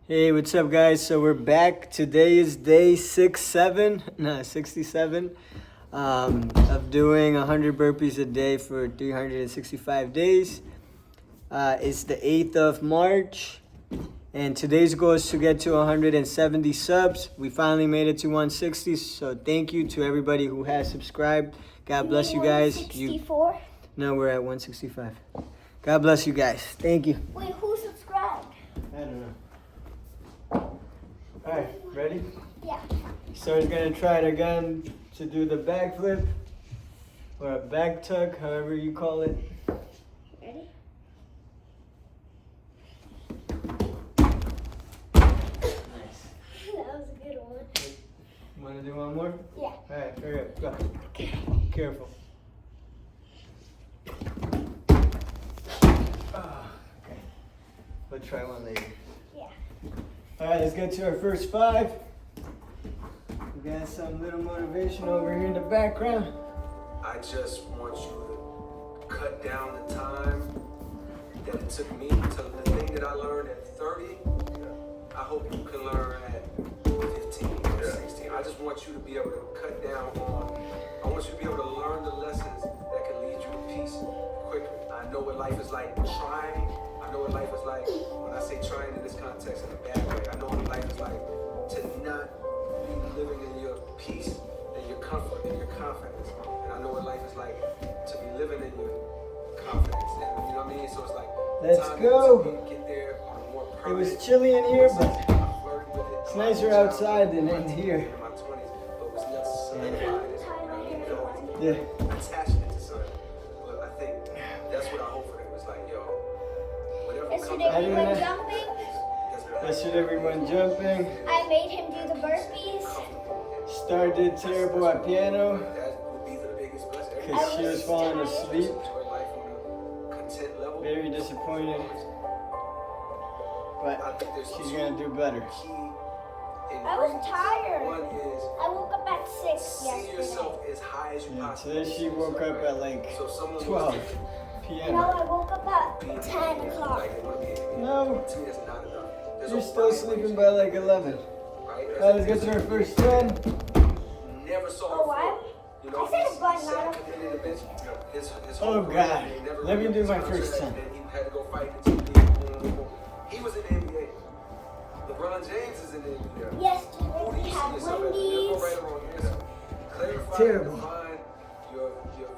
Hey, what's up, guys? So we're back. Today is day 67 of doing 100 burpees a day for 365 days. It's the 8th of March, and today's goal is to get to 170 subs. We finally made it to 160, so thank you to everybody who has subscribed. God bless you guys. 164? No, we're at 165. God bless you guys. Thank you. Wait, who subscribed? I don't know. Alright, ready? Yeah. So he's gonna try it again to do the backflip or a back tuck, however you call it. Ready? Nice. That was a good one. You wanna do one more? Yeah. Alright, hurry up, go. Okay. Careful. Oh, okay. We'll try one later. Yeah. Alright, let's get to our first 5. We got some little motivation over here in the background. I just want you to cut down the time that it took me to the thing that I learned at 30. I hope you can learn at 15 or 16. I just want you to be able to cut down on, I want you to be able to learn the lessons that can lead you to peace quicker. I know what life is like trying. I know what life is like, when I say trying in this context in a bad way, I know what life is like to not be living in your peace and your comfort and your confidence. And I know what life is like to be living in your confidence. And you know what I mean? So it's like, Let's time go. to get there on a more It permanent was chilly in here, but I flirted with it. it's nicer outside than in here. In my 20s, but was not solidified. Yeah. Attachment to something. But I think that's what I hope for them. It's like, yo, whatever comes Yesterday out we of went it, jumping. Yesterday we went jumping. I made him do the burpees. Star did terrible at piano That would be the biggest blessing. because she was falling asleep. Enjoy life on a content level. Very disappointed, but I think there's she's two gonna do better. key I was ingredients. tired. One is I woke up at 6 see yesterday. yourself as high as you Yeah, possibly today she can. woke up at like So if someone 12 wants to No, p.m. I woke up at 10 o'clock. like, they wanna be in it. No, To me, that's not enough. There's you're a still fine sleeping range, by like 11. right? Alright, let's get to our first 10. Never saw Oh, what? before. You know, I said he but sat not at the end of the bench. His Oh, whole career, God. he never Let me really do was my contract, first 10. and he had to go fight in the league. Boom, boom, boom. He was in the NBA. LeBron James is in the NBA. Yesterday Who do we you see had yourself as? There's no Wendy's. right or wrong answer. Clarify Terrible. and define your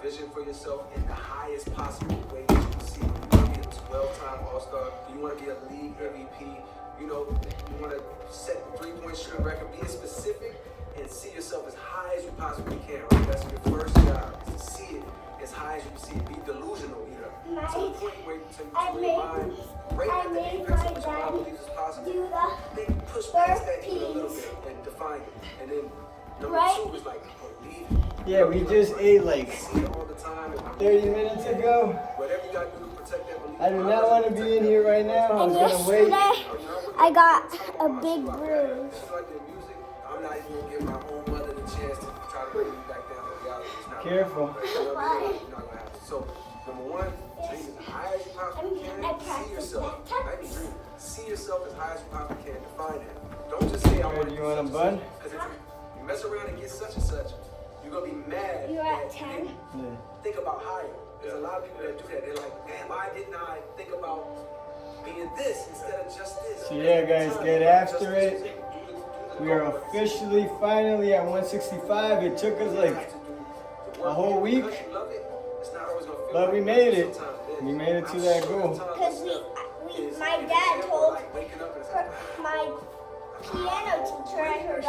vision for yourself in the highest possible way that you can see. You want to be a 12-time All-Star. Do you want to be a league MVP? You know, you want to set the three-point shooting record. Be specific and see yourself as high as you possibly can. Right? That's your first job, is to see it as high as you can see it. Be delusional, you know. To the point where I your made- mind right I at the made apex my of what your mind dad believes is possible. do the Then push past that even a little burpees. bit and define it. And then number Right. 2 is like believe it. Yeah, we just ate like See it all the time. And 30 minutes ago. whatever you gotta do to protect that belief. I do not want to be in here right now. I And was gonna wait. yesterday, I got a big bruise. Just like the music, I'm not even gonna give my own mother the chance to try to bring you back down to reality. It's not Careful. You're not gonna happen. So, number 1, dream as high as you possibly can. I See practiced yourself. that. Maybe dream. See yourself as high as you possibly can. Define that. Don't just say I Alright, want to do you want a bun? Because if you mess around and get such and such, you're gonna be mad. You're that at you 10? didn't Yeah. think about higher. There's a lot of people that do that. They're like, man, why didn't I think about being this instead of just this? So yeah, guys, get after it. We are officially, finally at 165. It took us like a whole week, but we made it. We made it to that goal. Because my dad told my piano teacher and her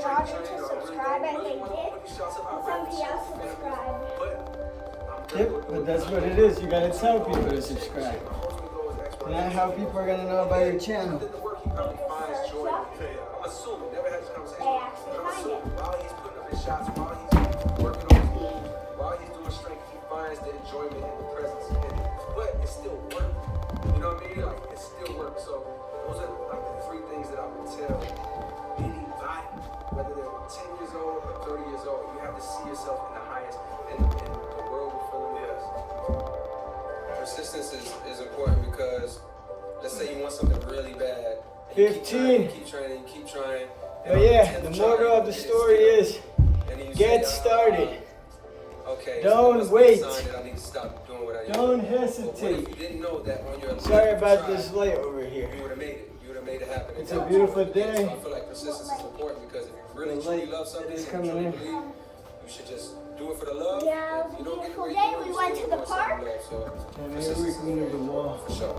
daughter to subscribe, and they did. And somebody else subscribed. Yep, but that's what it is. You gotta tell people to subscribe. Not how people are gonna know about your channel. I'm assuming, never had this conversation. They actually I'm find it. assuming while he's putting up his shots, while he's working on his moves, while he's doing strength, he finds the enjoyment and the presence in it. But it's still work. You know what I mean? Like, it's still work. So those are like the 3 things that I would tell anybody, whether they're 10 years old or 30 years old. You have to see yourself in the highest, and the world will fill in the rest. Persistence is important because let's say you want something really bad 15. Keep training, keep trying. But yeah, the moral of the story is get started. Okay, Don't wait. I need to stop doing what I need. Don't But what hesitate. if you didn't know that on your Sorry about this light over here. You would have made it. You would have made it happen. It's a beautiful So day. I feel like persistence is important because if you really The truly light love something is and coming truly in. believe, you should just do it for the love. Yeah, it was If you a don't get beautiful the way day. you We do it, went you to still the want something park. love. So And maybe persistence we is can move the important, wall. for sure.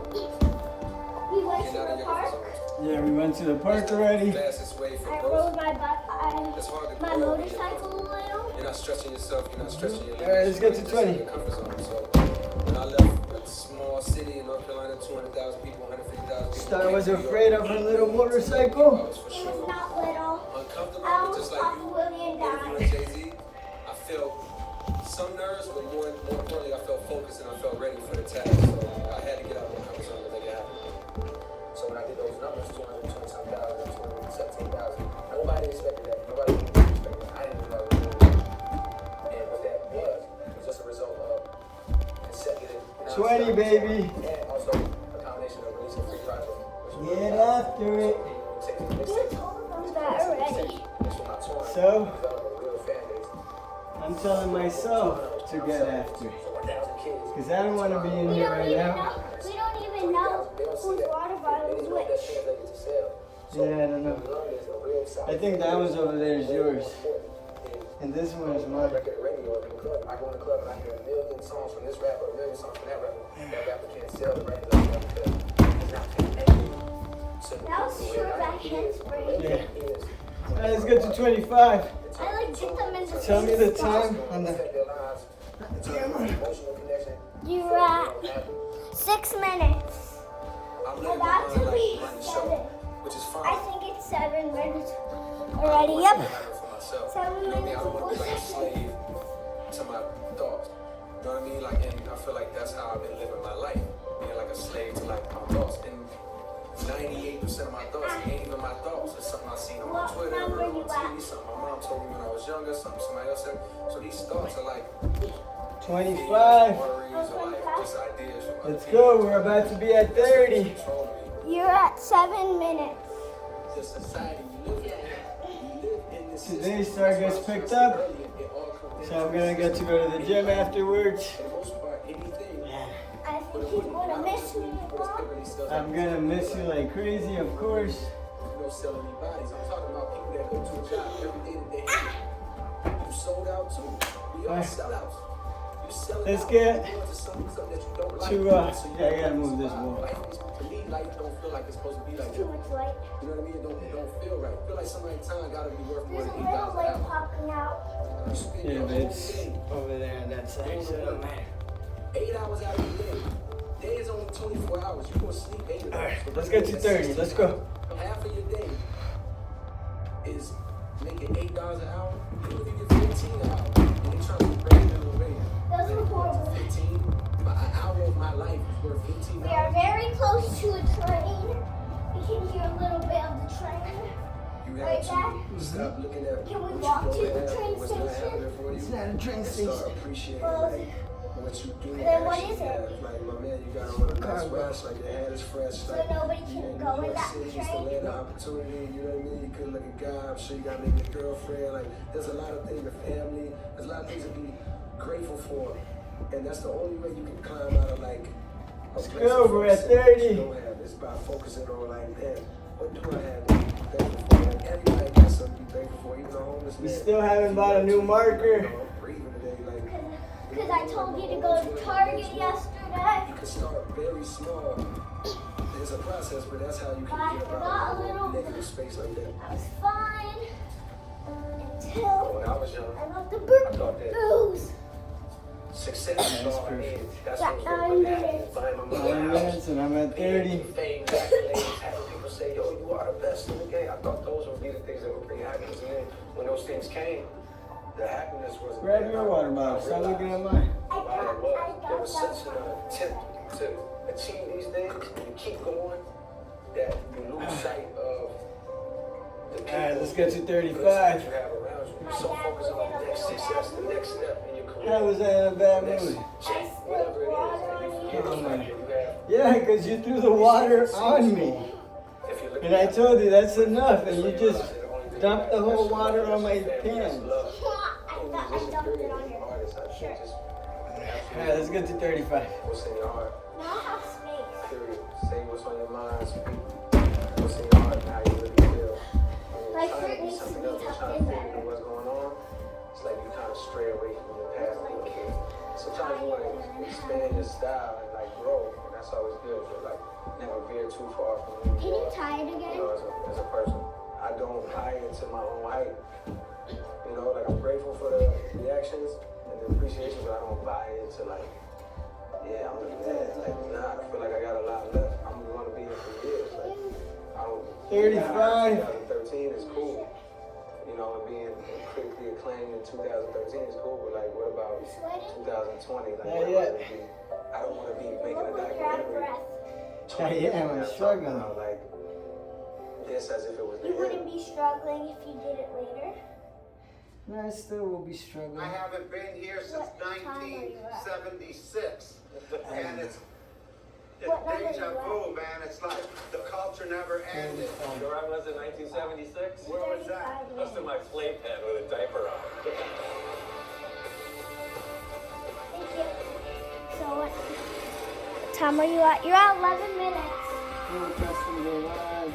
We went Get to out of the your park. comfort zone. Yeah, we went to the park already. Fastest way for I growth. rode my It's hard to my grow. motorcycle a little. You're not stretching yourself. You're not stretching your All right, let's get to You're just 20. in your comfort zone. So when I left a small city in North Carolina, 200,000 people, 150,000 people. Star was afraid of her little I motorcycle. was for It sure was not little. uncomfortable, I but almost just like thought you, William interviewing died. Jay-Z, I felt some nerves, but more importantly, I felt focused and I felt ready for the task. So I had to get out of my comfort zone to make it happen. So when I did those numbers, 220,000, 217,000, nobody expected that. Nobody expected that. I didn't know that was doing it. And what that was just a result of consecutive 20, baby. and also a combination of releasing free project. Get after it. You told them that already. So, I'm telling myself to get after it. Because I don't want to be in We here don't right even now. know. We don't even know whose water bottle is which. Yeah, I don't know. I think that one's over there is yours. And this one is mine. I go in the club and I hear a million songs from this rapper, a million songs from that rapper. That rapper can't sell the right because he's not connected. That was sure that handspray. Yeah. Alright, let's get to 25. I like dip them in the Tell me the time on the You're at 6 minutes. About to be 7. Which is I fine. think it's 7 minutes already. Yep. 7 You know what I mean? minutes I don't want to be like a before 7. slave to my thoughts. You know what I mean? Like, and I feel like that's how I've been living my life, being like a slave to like my thoughts. And 98% of my thoughts ain't even my thoughts. It's something I seen on What Twitter, number on you TV, at? something my mom told me when I was younger, something somebody else said. So these thoughts are like 25. worries or like just ideas from other Let's people. go. We're about to be at 30. Control me. You're at 7 minutes. The society you live in. You live in this Today's system. star gets picked up. It all comes So I'm going to get to go to the gym afterwards. For the most part, anything. I think he's gonna miss me, Mom. I'm going to miss you like crazy, of course. You don't sell any bodies. I'm talking about people that go to a job every day that they hate. You sold out too. We all Alright. sellouts. You selling Let's out get to something that you don't like. to, So you yeah, I don't gotta move this survive. wall. Life is, to me, life don't feel like it's supposed to be like Too that. much light. You know what I mean? It don't feel right. I feel like somebody's time gotta be worth more There's a than little light $8,000. popping out. You spend Yeah, your but whole it's day, over there on that side, so it don't matter. 8 hours out of your day. Day is only 24 hours. You're gonna sleep 8 hours. Alright, let's get to 30. Let's go. Half of your day is making $8 an hour. Even if you get 15 an hour, and they trying to break it away. Those are horrible. 15, but an hour of my life is worth $15. We are very close to a train. We can hear a little bit of the train. You Right, have Dad? to stop looking at Can we what walk you to don't the have, train what's not station? happening for you, It's not a train and station. start appreciating Well, like, what you do. then what actually is it? have. Like my man, you got on a nice Cargo. watch, like your head is fresh. So Like, nobody you can in go New in York that City, you train? still had an opportunity. You know what I mean? You could look a guy. I'm sure you got maybe a girlfriend. Like there's a lot of things, a family. There's a lot of things to be grateful for, and that's the only way you can climb out of like. Let's go, we're at 30. It's about focusing on like, man, what do I have to be thankful for? Like, everybody got something to be thankful for, even the homeless We man. still haven't bought a new marker. I'm breathing today, like. Because I told you to go to Target yesterday. You can start very small. There's a process, but that's how you But I can get forgot out a little of a negative space like that. I was fine until When I was young, I left the I thought that booze. success is all I needed. That's Yeah, what was 9 going to minutes. happen. Buying my 9 mother house, minutes and I'm at 30. fame, accolades, having people say, yo, you are the best in the game. I thought those would be the things that would bring happiness. And then when those things came, the happiness wasn't Grab there. your water bottle. Stop looking at mine. There was such an attempt to achieve these things, and you keep going, that you lose sight of the people. Alright, let's get to that 35. you have around you. You're so focused on the next success, the next step in your career. How was I in a bad Next mood? check, whatever it is, and you forget the Oh, fact man. that you have. Yeah, because you threw the water on me. If you're And I told you that's enough, and you just dumped the whole water on my pants. I dumped it on your shirt. Alright, let's get to 35. What's in your heart? Now I have space. Period. Say what's on your mind. Speak what's in your heart and how you really feel. My shirt needs to be tucked in better. What's going on? It's like you kind of stray away from your past a little bit. Sometimes you want to expand your style and like grow, and that's always good. But like never veer too far from who Can you you are. tie it You again? know, as a person, I don't hide into my own height. You know, like I'm grateful for the reactions and the appreciation, but I don't buy into like, yeah, I'm gonna do that. Like, nah, I feel like I got a lot left. I'm gonna be here for years. Like, I don't. 35. 2013 is cool. You know, and being critically acclaimed in 2013 is cool, but like, what about 2020? Like, Not what yet. about it? I don't want to be making a Look like you're out of documentary. breath. Yeah, I'm struggling. Like this, as if it was the You end. wouldn't be struggling if you did it later. No, I still will be struggling. I haven't been here since What time are you at? 1976. And it's What number are deja you at? vu, man. It's like the culture never ended. You arrived was in 1976? Where was that? I was in my playpen with a diaper on. Thank you. So what time are you at? You're at 11 minutes. Oh, custom garage.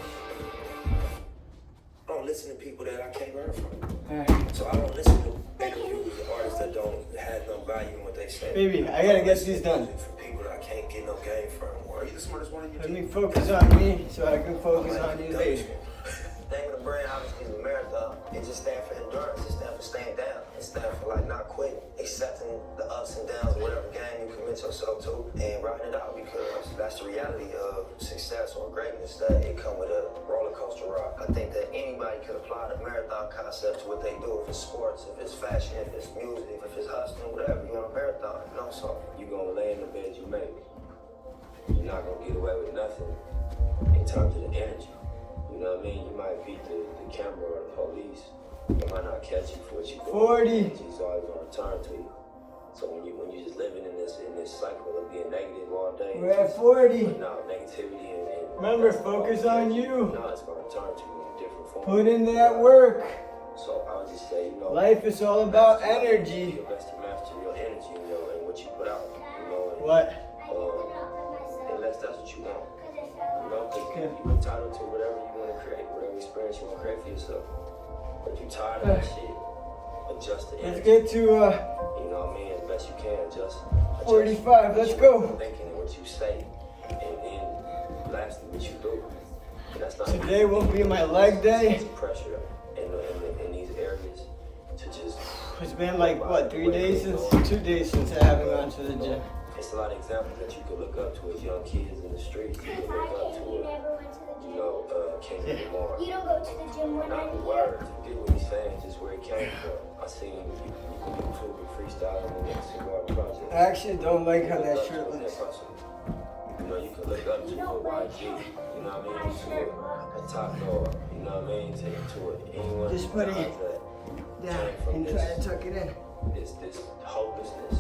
I don't listen to people that I can't learn from. Alright. So I don't listen to interviews with artists that don't have no value in what they say. Baby, I gotta get these done. For people that I can't get no game from. Or are you the smartest one in your Let team? me focus on me so I can focus on you later. The name of the brand obviously is a marathon. It just stands for endurance. It stands for staying down. It stands for like not quitting, accepting the ups and downs of whatever game you commit yourself to and riding it out, because that's the reality of success or greatness, that it come with a roller coaster ride. I think that anybody could apply the marathon concept to what they do, if it's sports, if it's fashion, if it's music, if it's hustling, whatever. You're on a marathon, you know, so You're gonna lay in the bed you make. You're not gonna get away with nothing in terms of the energy. You know what I mean? You might beat the camera or the police. They might not catch you for what you do. 40. It's always gonna return to you. So when you just living in this cycle of being negative all day, We're at 40. putting out negativity and Remember, focus on you. No, it's gonna return to you in a different form. Put in that work. So I would just say, you know, Life is all about energy. Your best to master your energy, you know, and what you put out. You know, and, What? unless that's what you want. You know, 'cause Okay. you're entitled to whatever you want to create, whatever experience you want to create for yourself. But you tired of that shit, adjust the Let's energy. get to You know what I mean? As best you can, adjust 45. Let's what go. you're thinking and what you say, and then lastly what you do. And that's not Today will be my leg day. It's pressure in these areas to just. It's been like, what, 2 days since I haven't gone to the gym. It's a lot of examples that you could look up to as young kids in the streets. You If could I look up came, to you it. never went to the You gym. know, Kendrick Lamar. You don't go to the gym when Not I'm the here. words, get what he's saying, just where it came from. I seen you YouTube and freestyling in the Cigar Project. I actually don't like how that shirt looks. You know, you can look up to a YG, you know what I mean, to a top dog, you know what I mean, to anyone Just put it that down came from and try to tuck it in. this hopelessness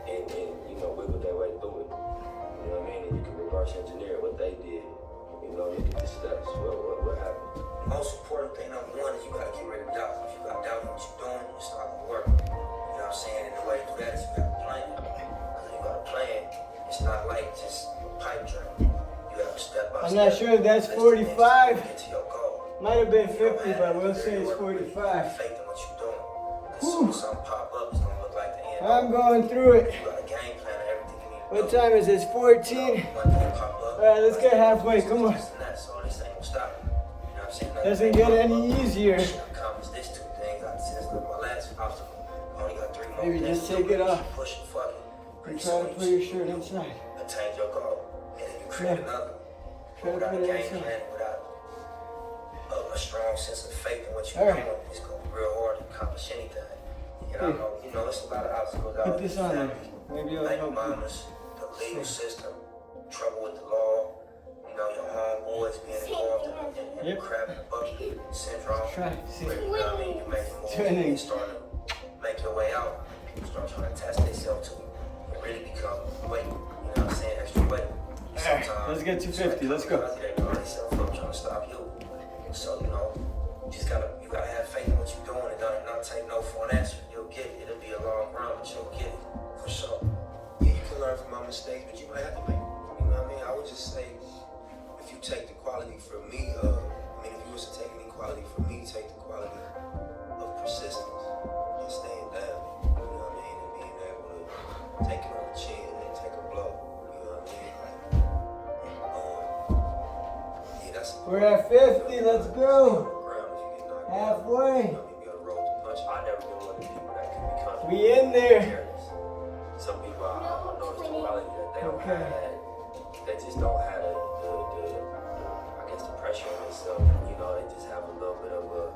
and you know, wiggle their way through it. You know what I mean? And you can reverse engineer what they did. You know, look at the steps, what happened. most important thing, number one, is you gotta get rid of doubt. If you got doubt in what you're doing, it's not gonna work. You know what I'm saying? And the way to do that is you got a plan. Because you got a plan, it's not like just pipe dream. You have a step by I'm step. not sure if that's list of 45. things to get to your goal. Might have been You don't 50, have but to we'll really say it's work with it. 45. Faith in what you're doing. As soon as something pop up, it's gonna look like the end. I'm going through it. You got a game plan of everything you need to What do. time is it? It's 14. One thing pop up. Alright, let's get halfway. Come on. This and that, so this ain't gonna stop. You know what I'm saying? Doesn't get any easier. I accomplished this 2 things. I since my last obstacle. I only got 3 more. Maybe things just to take do. it off. Push and fuck it. And Pretty try to soon put your shirt inside. attain your goal, and then you create Yeah. another. Try to Without put a it game inside. plan, without a strong sense of faith in what you're All right. doing, it's gonna be real hard to accomplish anything. And I know, you know, it's a lot of obstacles out Put there. this on there. Maybe it'll Baby help you. mamas, the legal system, trouble with the law, you know, your homeboys being involved in Yep. the crab in the bucket syndrome. Try. See. Where, you know what I mean, you making moves, Twinning. and you start to make your way out. People start trying to attach themselves to it. It really become weight, you know what I'm saying, extra weight. Alright, let's get to 50. Let's go. They know themselves up, trying to stop you take the quality from me, if you was to take any quality from me, take the quality of persistence and staying down. You know what I mean? And being able to take it on the chin and take a blow. You know what I mean? Yeah, that's. We're at 50. Let's go. Halfway. I never been one of the people that can be confident. We in there. Some people I notice the quality that they don't have that. They just don't have the I guess the pressure on themselves. You know, they just have a little bit of a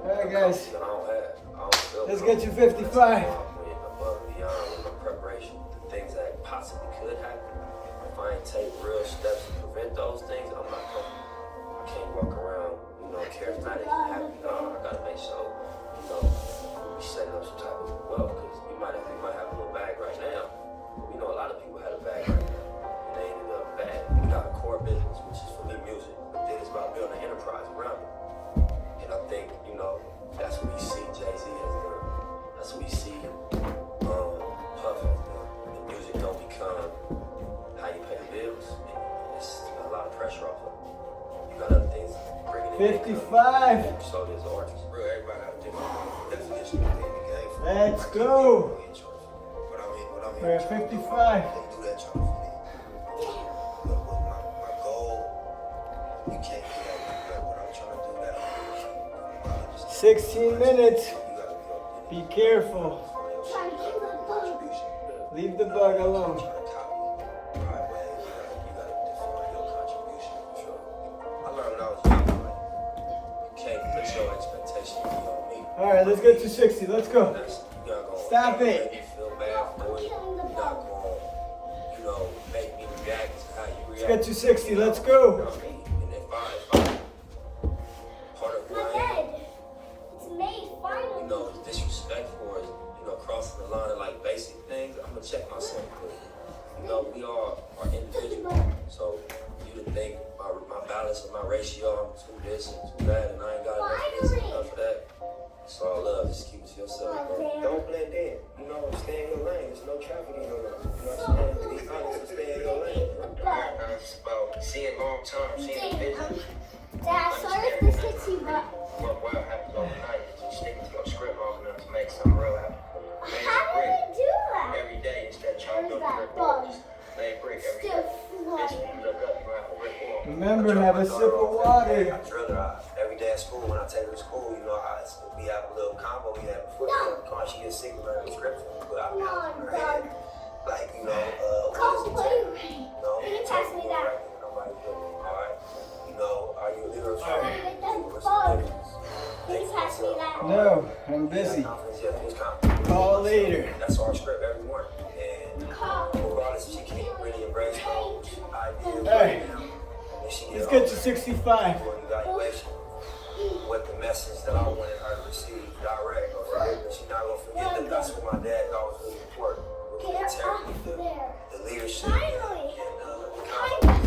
Alright guys. that I don't have. I don't feel Let's get you 55. above and beyond in my preparation. The things that possibly could happen. If I ain't take real steps to prevent those things, I'm not comfortable. I can't walk around, charismatic and happy. No, I gotta make sure, we setting up some type of wealth, because we might have a little bag right now. But we know a lot of people had a bag right now, and they ended up bad. We got a core business, which is for me music, but then it's about building an enterprise around it. And I think, that's what we see Jay-Z has done. That's what we see Puff has done. The music don't become how you pay the bills, and it's a lot of pressure off of it. You got other things bringing in 55. So there's artists. Real, everybody got a different definition of the game. Let's go. But I mean, We're at 55. they do that trying to fit in. But my goal, you can't do that. What I'm trying to do that. 16 minutes. You gotta be Be careful. Trying to kill a bug. contribution. Leave the bug alone. Trying to copy right way. You gotta define your contribution for sure. I learned when I was young, like, You can't put your expectations on me. Alright, let's get to 60. Let's go. You're not gonna Stop make it. me feel bad for it. You're not gonna, make me react to how you Let's react. get to 60. Let's You know go. what I mean? And if I'm part of who My I am, head. It's made finally. disrespectful or, crossing the line of like basic things, I'm gonna check myself. But, we all are individuals. So you to think my balance or my ratio, I'm too this and too that, and I ain't got enough of this and enough of that. It's all love. Just keep it to yourself, bro. don't blend in. Stay in your lane. There's no traffic in your lane. You know what I'm saying? Be honest and stay in your lane. It's about seeing long term, seeing the vision. Dad, sorry if this hits you, but What happens overnight is you stick to your script long enough to make something real happen. how did I do that? Every day instead of trying to Where's build a that brick bug? wall, just lay a brick every Still day. flying. Eventually you look up, you gonna have a brick wall. Remember, have a sip of water. I drill her out every day at school. When I take her to school, we have a little combo we have before the car. She gets sick of learning the script from me, but I Come on, her dog. head. Like, Come what play is with it? me. Can you pass me that? Nobody put me, all right? Are you a lyrical? Get that bug. Can you pass me that? No, I'm busy. Call later. That's our script every morning. And Call. regardless, she can't really embrace those ideas Hey, right now. And she let's get to 65. for an evaluation. What the message that I wanted her to receive direct. She's not gonna forget that that's what my dad thought was really important. Get her off there. The leadership Finally. and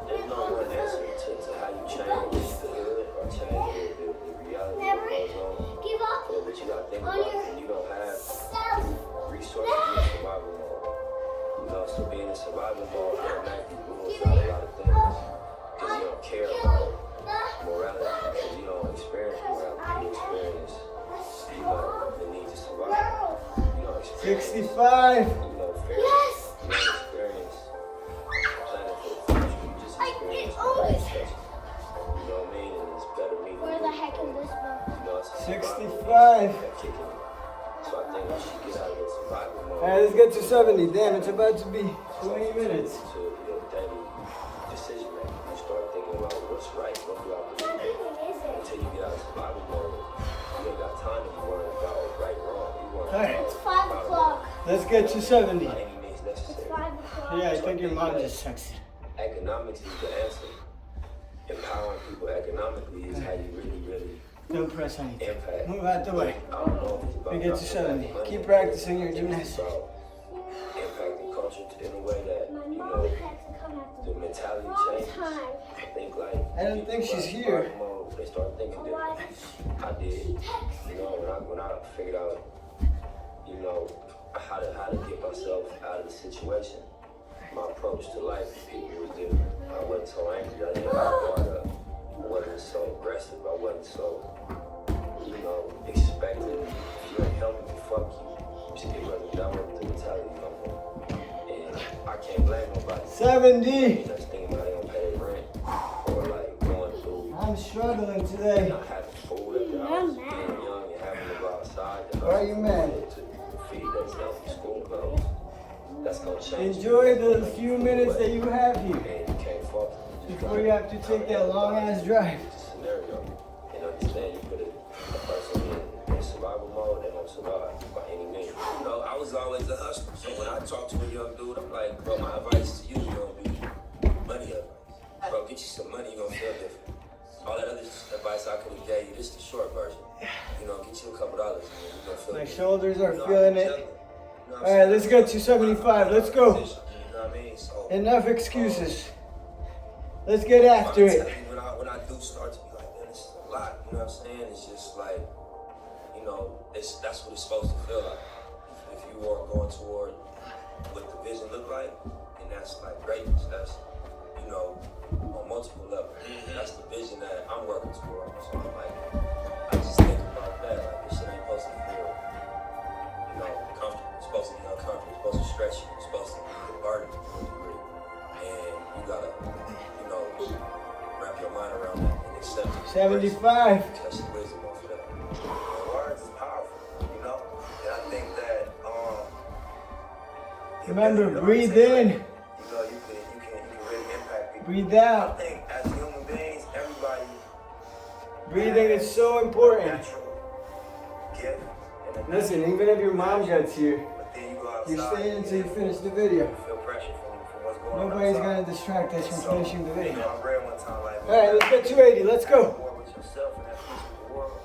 There's no one answer to how you change the hood or change the reality Never that goes on. give up But you gotta think on about your it. You don't have self. resources in survival mode. So being in survival mode automatically rules out a lot of things. Because you don't care about morality. Because you don't experience morality. You experience the need to survive. You don't experience 65. fairness. Yes. You don't experience planning for the future. You just experience the always- present. You know what I mean? And it's better me. Where the heck is this bug? It's a 65. that kicking in. So I think once you get out of the survival mode, Alright, let's get to 70. Damn, it's about to be 20 minutes. to your daily decision making, you start thinking about what's right, what do I How believe. big is it? Until you get out of survival mode, you ain't got time to be worrying about right, wrong. You want Alright, It's 5 o'clock. let's get to 70. by any means It's necessary. 5 o'clock. Yeah, I think your mom just texted. Economics is the answer. Empowering people economically is how you really Don't press anything. impact. Move out the way. I don't know if it's about We get to dropping 70. money. Keep practicing your I think it's gymnastics. about impacting culture in a way that, My you mom know, had to come at the mentality wrong changes. time. I think like I don't think she's here. They start thinking differently. I did. When I figured out, how to get myself out of the situation, my approach to life and people was different. I wasn't so angry, I didn't have part of. I wasn't so aggressive, I wasn't so, expecting. If you ain't helping me, fuck you. It wasn't done with the mentality no more. And I can't blame nobody. 70. That's thinking about they gonna pay their rent or like going through. I'm struggling today. Not having food at the house, being young and having to go outside. Why are you mad? To feed themselves from school clothes. That's gonna change. Enjoy the few minutes that you have here And you can't fault them. before you have to take that long ass drive. It's a scenario. And understand you put a person in survival mode, they won't survive by any means. I was always a hustler. So when I talk to a young dude, I'm like, bro, my advice to you is gonna be money advice. Bro, get you some money, you're gonna feel different. All that other advice I could have gave you, this is the short version. Get you a couple dollars, and you're gonna feel My different. shoulders are I'm feeling it. telling you. All right, let's get to 75. Let's go. You know what I mean? So, Enough excuses. Let's get after I'm it. telling you, when I do start to be like, man, this is a lot. You know what I'm saying? It's just like, that's what it's supposed to feel like. If you are going toward what the vision look like, and that's like greatness. That's, on multiple levels. That's the vision that I'm working toward. So I'm like, I just think about that. Like, this shit ain't supposed to feel, comfortable. It's supposed to be uncomfortable. It's supposed to stretch you. It's supposed to be a burden to a degree. And you gotta, wrap your mind around that and accept it. 75. That's the wisdom off of that. Words is powerful, and I think that Remember, breathe in, you can really impact people. breathe I out. think as human beings, everybody Breathing is so important. natural gift. And a Listen, even if your mom gets here, but then you go outside, you're staying until you finish the video. you feel pressure from what's going on. Nobody's outside. gonna distract us from finishing the video. I read one time like, All right, let's get 280. Let's go. war with yourself and that peace with the world.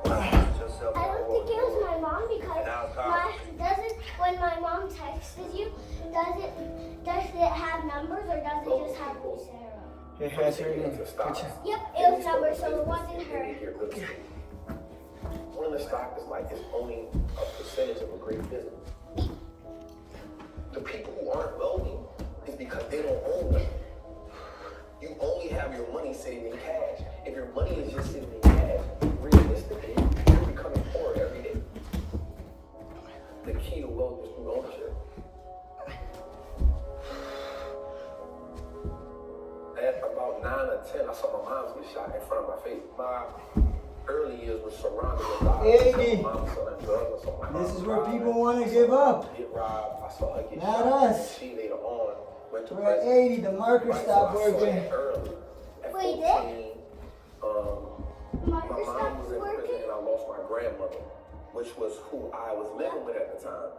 With yourself I and don't war think with it the was world. my mom because when my mom texts you, does it have numbers or does it just have Sarah? It has her name. Gotcha. Yep, it was numbers, so it wasn't her. One of the stock is like it's only a percentage of a great business. The people who aren't wealthy is because they don't own them. You only have your money sitting in cash. If your money is just sitting in cash, realistically, you're becoming poor every day. The key to wealth is through ownership. At about 9 or 10, I saw my mom get shot in front of my face. My early years were surrounded with violence. 80. My mom selling drugs. I saw my mom This is where robbed, people want to give up. get robbed. I saw her get Not shot. us. She later on went to We're at prison. 80. The marker Right, stopped so I saw working. it early. At Wait, 14, my Marker mom stopped was in prison working? and I lost my grandmother, which was who I was living with at the time.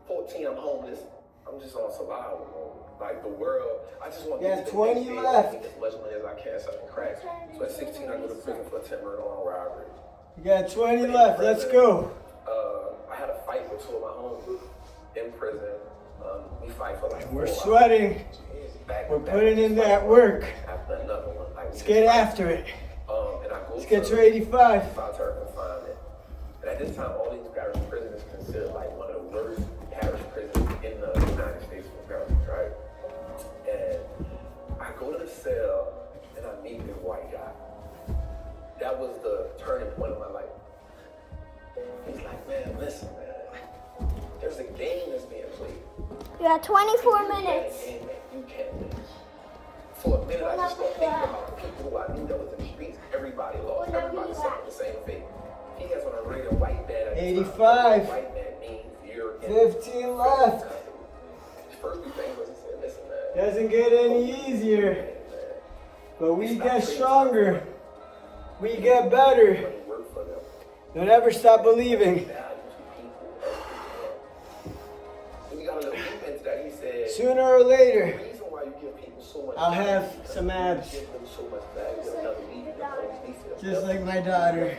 14, I'm homeless. I'm just on survival mode. Like the world, I just want You to have get 20 to left. make as much money as I can so I can crack. So at 16, I go to prison for attempted murder on robbery. You got 20 left. Let's go. I had a fight with two of my homies in prison. We fight for like We're 4 hours. sweating. Back- We're back- putting in that work. After another one. Like, Let's get after it. And I go Let's get to 85. solitary confinement. And at this time, all these parish prisons is considered like one of the worst parish prisons in the United States of America, right? And I go to the cell and I meet this white guy. That was the turning point of my life. He's like, man, listen, man. There's a game that's being played. You got 24 You play minutes. a game that you can't win. For a minute, I just started thinking about the people who I knew that was in the streets. Everybody lost. Everybody suffered the same fate. He has on a rated white man. 85. White man means you're in 15 left. His first two things was he said, listen, man. Doesn't get any easier. But we get stronger. We get better. Money work for them. Don't ever stop believing. Value to people as we can. And we got a little deep into that. He said, Sooner or later, the reason why you give people so much I'll value have is because some you abs. give them so much value that another need them always needs them. Just like my daughter.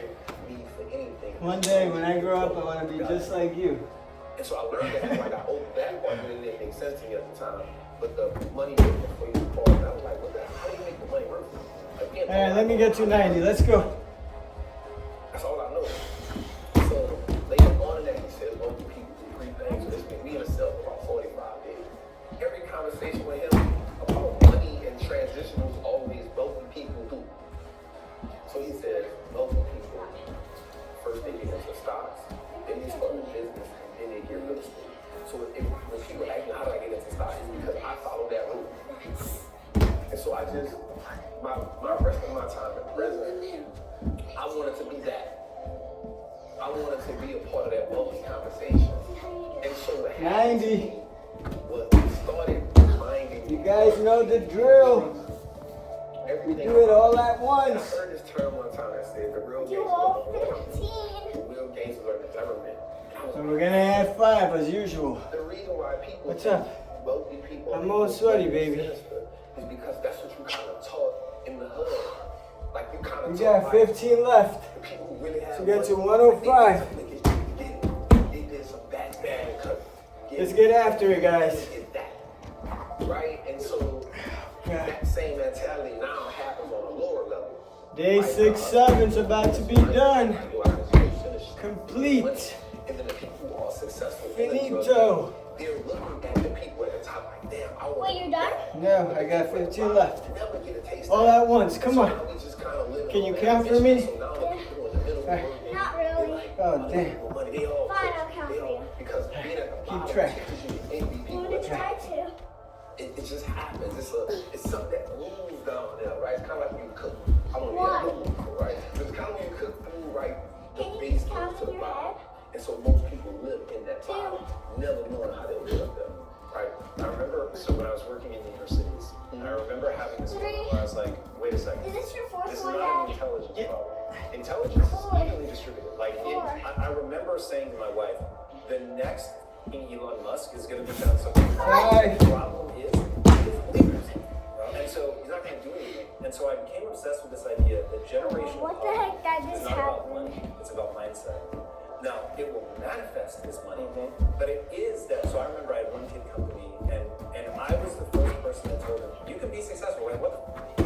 Need for anything. One day when I grow up, I want to be just like you. And so I learned that like I opened that part, but it didn't make sense to me at the time. But the money working for you part, I was like, what the how do you make the money work for you? Again, All right, let me get to 90. Let's go. That's all I know. So later on in that, he says, well, people do 3 things. So this means we in a cell for about 45 days. Every conversation my rest of my time in prison, I wanted to be that. I wanted to be a part of that wealthy conversation. And so what happened 90. was we started reminding You guys know the drill. We everything. do it all at I once. heard this term one time that said the real You gangsters all are the war. 15. The real gangsters are the government. So we're gonna add 5 as usual. The reason why people What's up? wealthy people I'm all sweaty, baby. sinister is because that's what you kind of taught in the hood. Like you kind of We taught got 15 left. the people who really have To get to money, 105. they did some bad cut. Let's get after it, guys. Get that. Right? And so that same mentality now happens on a lower level. Day 6-7's about to be done. Complete. And then the people who are successful, Finito. they're looking at the people at the top like, damn, I want Wait, you're done? No, I got 15 left. never get a taste All of at once. Come So on. now we just kinda live Can you on count that for me? mission. So now the people in the middle Alright. world, Not they're really. like, Oh, other damn. people money, they all Fine, I'll count they for all- you. Because being at the bottom track. teaches you to envy I'm people gonna at the try top. to. It just happens. It's something that moves down there, right? It's kind of like when you cook. I want to be Why? a good cooker, right? It's kind of when you cook food, right? The Can you base just count goes to in the your bottom. head? And so most people live in that Two. bottom, never knowing how they'll get up there, right? I remember, so when I was working in New York City, I remember having this moment where I was like, wait a second. Is this your fourth This is one, not an Dad? intelligence problem. Intelligence is Four. evenly distributed. Like, Four. I remember saying to my wife, the next Elon Musk is going to be found something. Five. The problem is, he doesn't believe in it. And so he's not going to do anything. And so I became obsessed with this idea that generational What the heck, Dad, poverty is just not about happened? money, it's about mindset. Now, it will manifest as money, but it is that. So I remember I had one kid come to me, and I was the first person that told him, you can be successful. Like,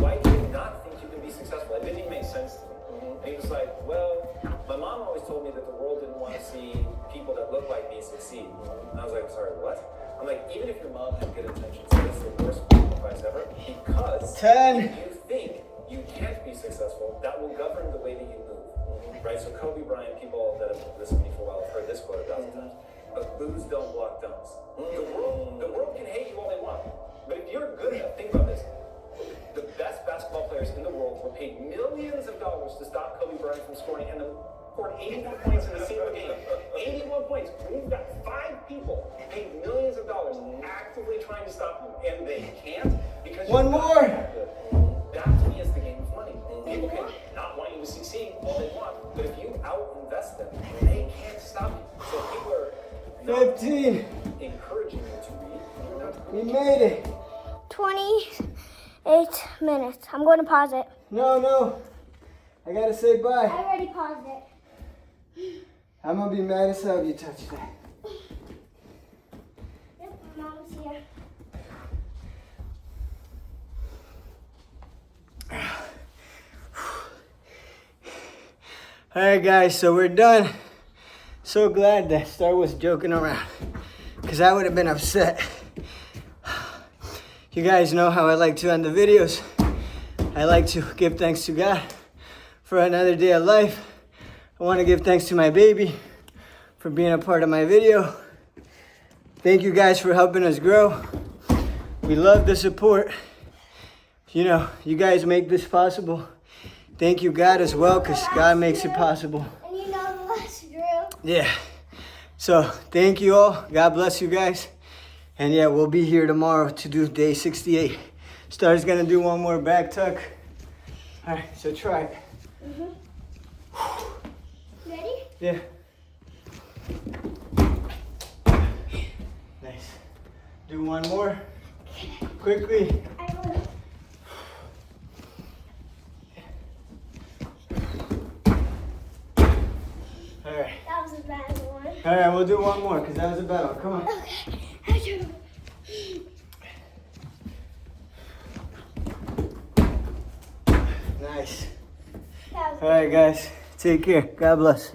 why do you not think you can be successful? It didn't even make sense to me. And he was like, well, my mom always told me that the world didn't want to see people that look like me succeed. And I was like, sorry, what? I'm like, even if your mom had good intentions, that's the worst advice ever. Because 10. if you think you can't be successful, that will govern the way that you move. Right? So Kobe Bryant, people that have listened to me for a while have heard this quote 1,000 times. But boos don't block don'ts. The world can hate you all they want. But if you're good enough, think about this. The best basketball players in the world were paid millions of dollars to stop Kobe Bryant from scoring, and scored 81 points in a single game. 81 points. We've got 5 people paid millions of dollars actively trying to stop him, and they can't because One more. That to me is the game of money. People can not want you to succeed all they want, but if you out-invest them, they can't stop you. So people are not 15. encouraging you to read. You're not We made it. 28 minutes. I'm going to pause it. No. I gotta say I bye. already paused it. I'm gonna be mad as hell if you touch that. Yep, Mom's here. Alright guys, so we're done. So glad that Star was joking around, because I would have been upset. You guys know how I like to end the videos. I like to give thanks to God for another day of life. I want to give thanks to my baby for being a part of my video. Thank you guys for helping us grow. We love the support. You know, you guys make this possible. Thank you, God, as well, because God makes it possible. And you know the last drill. Yeah. So, thank you all. God bless you guys. And yeah, we'll be here tomorrow to do day 68. Star's gonna do one more back tuck. All right, so try it. Ready? Yeah. Nice. Do one more. Quickly. I will. All right. That was a bad one. All right, we'll do one more because that was a battle. Come on. Okay. Nice. That was All right, guys. Take care. God bless.